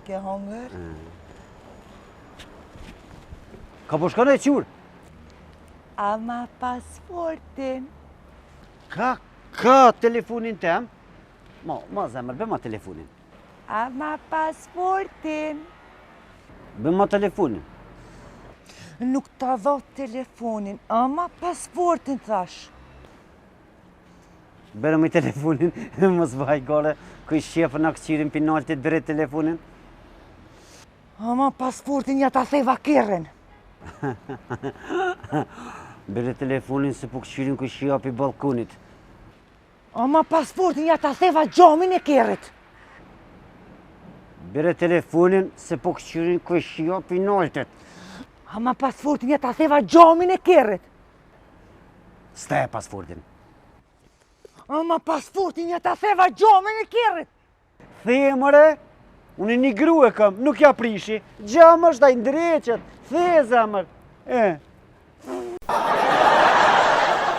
ke hongër? Ka po shkone e qurë? Ama pasportin. Ka telefonin tem? Ma zemër, be ma telefonin. Ama pasportin. Be ma telefonin. Nuk ta dho telefonin, ama pasportin thash. Bere me telefonin, mos vaj gale, kuj shqefë në këqirin pinaltit bere telefonin. Ama pasportin ja ta theva keren. Bere telefonin se po këqirin kuj shqefi balkonit. Ama pasportin ja ta theva gjamin e keret. Bere telefonin se po këqirin kuj shqefi pinaltit. Ama pasportin ja ta theva gjamin e keret. Ste pasportin. Ama pasportin ja ta theva gjamin e keret. The, mëre, unë një grue kam, nuk ja prishi. Gjam është da i ndreqet. The, zemër.